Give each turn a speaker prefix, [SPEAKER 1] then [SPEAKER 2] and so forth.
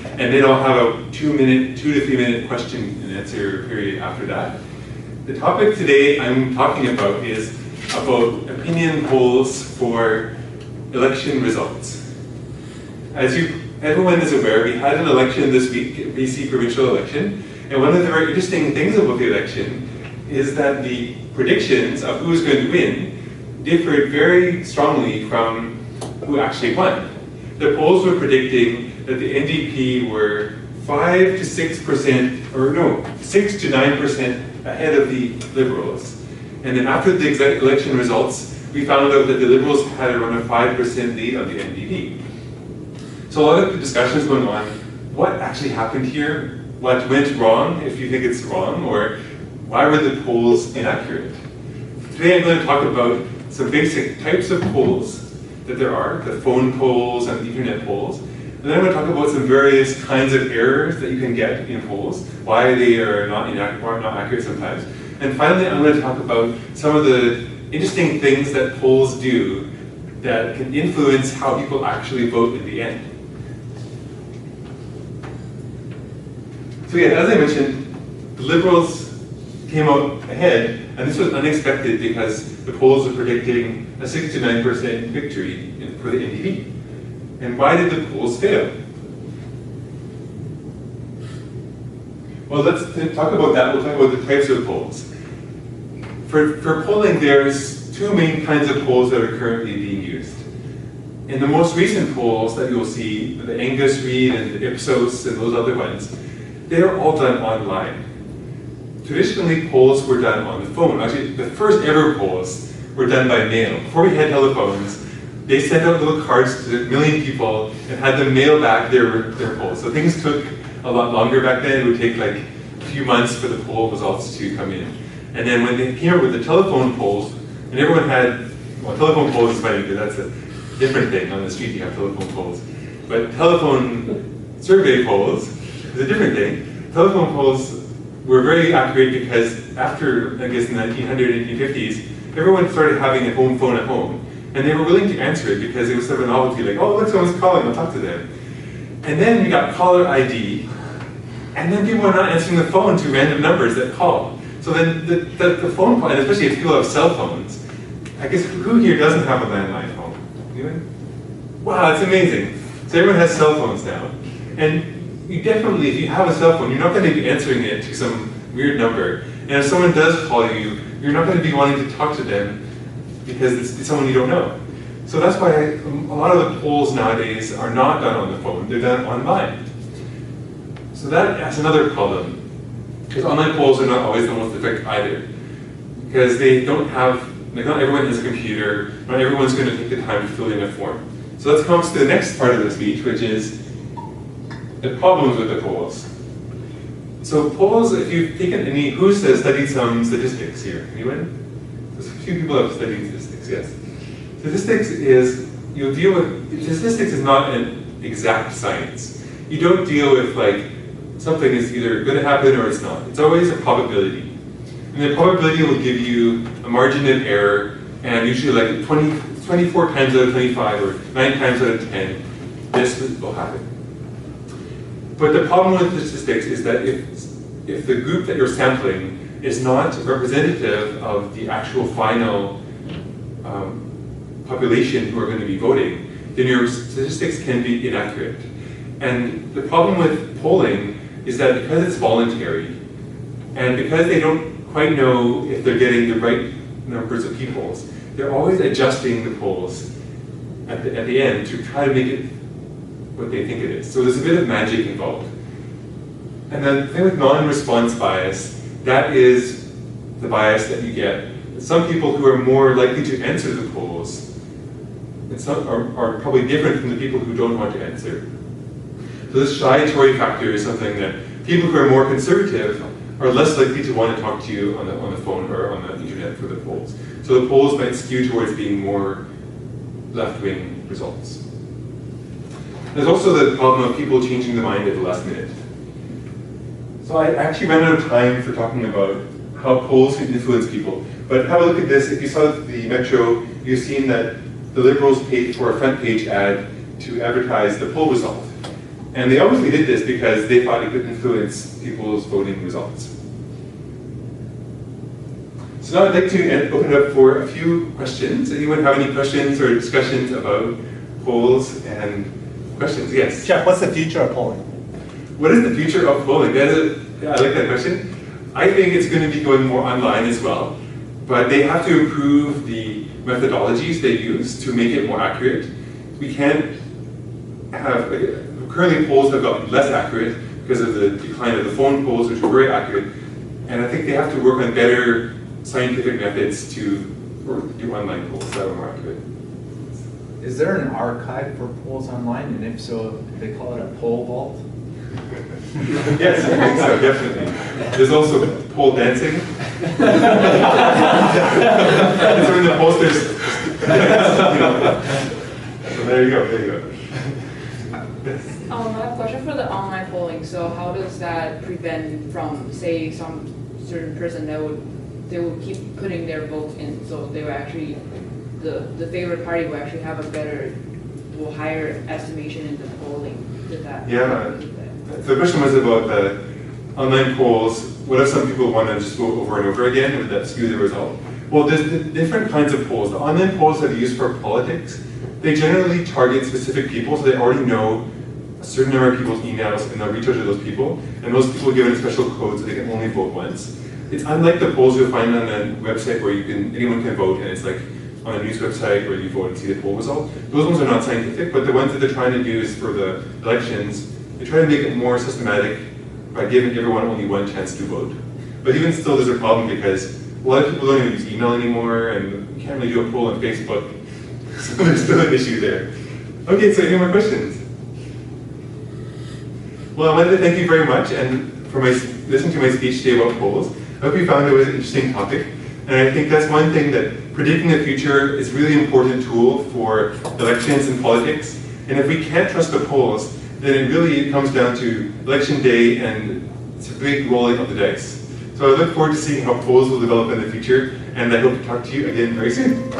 [SPEAKER 1] And then I'll have a 2 to 3 minute question and answer period after that. The topic today I'm talking about is about opinion polls for election results. As everyone is aware, we had an election this week, a BC provincial election, and one of the very interesting things about the election is that the predictions of who's going to win differed very strongly from who actually won. The polls were predicting that the NDP were 5 to 6%, or no, 6 to 9% ahead of the Liberals. And then after the election results, we found out that the Liberals had around a 5% lead on the NDP. So a lot of the discussions going on, what actually happened here? What went wrong, if you think it's wrong, or why were the polls inaccurate? Today I'm going to talk about some basic types of polls that there are, the phone polls and the internet polls. And then I'm going to talk about some various kinds of errors that you can get in polls, why they are not accurate sometimes. And finally, I'm going to talk about some of the interesting things that polls do that can influence how people actually vote in the end. So yeah, as I mentioned, the Liberals came out ahead, and this was unexpected because the polls are predicting a 6 to 9% victory for the NDP. And why did the polls fail? Well, let's talk about that. We'll talk about the types of polls. For polling, there's two main kinds of polls that are currently being used. In the most recent polls that you'll see, the Angus Reid and the Ipsos and those other ones, they're all done online. Traditionally, polls were done on the phone. Actually, the first ever polls were done by mail. Before we had telephones, they sent out little cards to a million people and had them mail back their polls. So things took a lot longer back then. It would take like a few months for the poll results to come in. And then when they came up with the telephone polls, and everyone had, well, telephone polls is funny because that's a different thing. On the street you have telephone polls. But telephone survey polls is a different thing. Telephone polls were very accurate because after, I guess, the 1900s, 1950s, everyone started having a home phone at home. And they were willing to answer it because it was sort of a novelty, like, oh, look, someone's calling, I'll talk to them. And then we got caller ID, and then people are not answering the phone to random numbers that call. So then the phone call, and especially if people have cell phones, I guess who here doesn't have a landline phone? Anyone? Wow, it's amazing. So everyone has cell phones now. And you definitely, if you have a cell phone, you're not going to be answering it to some weird number. And if someone does call you, you're not going to be wanting to talk to them because it's someone you don't know. So that's why a lot of the polls nowadays are not done on the phone, they're done online. So that's another problem. Because online polls are not always the most effective either. Because they don't have, like not everyone has a computer, not everyone's going to take the time to fill in a form. So let's come to the next part of the speech, which is the problems with the polls. So polls, if you've taken any, who's studied some statistics here? Anyone? There's a few people have studied statistics, yes. Statistics is, you'll deal with, statistics is not an exact science. You don't deal with like, something is either going to happen or it's not. It's always a probability. And the probability will give you a margin of error, and usually like 24 times out of 25 or 9 times out of 10, this will happen. But the problem with the statistics is that if the group that you're sampling is not representative of the actual final population who are going to be voting, then your statistics can be inaccurate. And the problem with polling is that because it's voluntary, and because they don't quite know if they're getting the right numbers of people, they're always adjusting the polls at the end to try to make it what they think it is. So there's a bit of magic involved. And then the thing with non-response bias, that is the bias that you get. Some people who are more likely to answer the polls and some are probably different from the people who don't want to answer. So this shy Tory factor is something that people who are more conservative are less likely to want to talk to you on the phone or on the internet for the polls. So the polls might skew towards being more left-wing results. There's also the problem of people changing their mind at the last minute. So I actually ran out of time for talking about how polls can influence people. But have a look at this. If you saw the Metro, you've seen that the Liberals paid for a front page ad to advertise the poll result. And they obviously did this because they thought it could influence people's voting results. So now I'd like to open it up for a few questions. Anyone have any questions or discussions about polls and questions? Yes?
[SPEAKER 2] Geoff, what's the future of polling?
[SPEAKER 1] What is the future of polling? Yeah, I like that question. I think it's going to be going more online as well, but they have to improve the methodologies they use to make it more accurate. We can't have, currently polls have gotten less accurate because of the decline of the phone polls, which were very accurate, and I think they have to work on better scientific methods to do online polls that are more accurate.
[SPEAKER 3] Is there an archive for polls online, and if so, they call it a poll vault?
[SPEAKER 1] Yes, I think so, definitely. There's also pole dancing. It's when the posters. So there you go, there you go. Yes.
[SPEAKER 4] I have a question for the online polling. So how does that prevent from, say, some certain person they will keep putting their votes in, so they will actually, the favorite party will actually have a higher estimation in the polling? Did that?
[SPEAKER 1] Yeah. So the question was about the online polls. What if some people want to just vote over and over again? Would that skew the result? Well, there's different kinds of polls. The online polls that are used for politics, they generally target specific people, so they already know a certain number of people's emails, and they'll reach out to those people. And those people are given a special code so they can only vote once. It's unlike the polls you'll find on a website where anyone can vote, and it's like on a news website where you vote and see the poll result. Those ones are not scientific, but the ones that they're trying to do is for the elections. They try to make it more systematic by giving everyone only one chance to vote. But even still, there's a problem because a lot of people don't even use email anymore, and you can't really do a poll on Facebook. So there's still an issue there. Okay, so any more questions? Well, I wanted to thank you very much and for listening to my speech today about polls. I hope you found it was an interesting topic. And I think that's one thing, that predicting the future is a really important tool for elections and politics. And if we can't trust the polls, then it really comes down to election day, and it's a big rolling of the dice. So I look forward to seeing how polls will develop in the future, and I hope to talk to you again very soon.